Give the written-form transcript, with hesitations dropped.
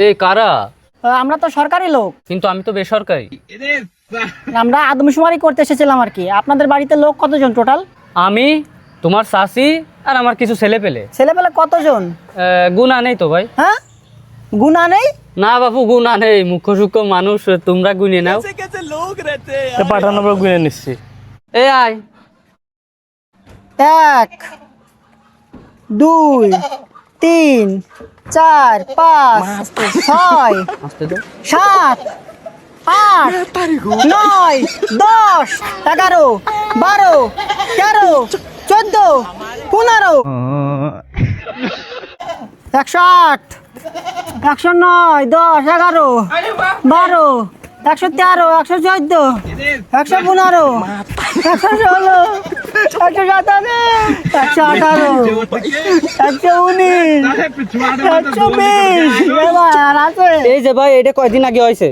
এই কারা? আমরা তো সরকারি লোক। কিন্তু আমি তো বেসরকারি। আমরা আদমশুমারি করতে এসেছিলাম আর কি। আপনাদের বাড়িতে লোক কতজন টোটাল? আমি, তোমার চাচি আর আমার কিছু ছেলে পেলে। ছেলেপেলে কতজন? গুণা নেই তো ভাই। হ্যাঁ, গুণা নেই? না বাবু, গুণা নেই। মুখ্য সূক্ষ্ম মানুষ, তোমরা গুনে নাও। পাঠানো গুনে নিচ্ছি। এ আয়। 1 2 3 4 5 6 আসতে দাও। 7 8 9 10 11 12 13 14 15 108 109 10 11 12 113 114 115 116 117 118 119 120 এবার আছে। এই যে ভাই, এটা কয়দিন আগে হয়েছে?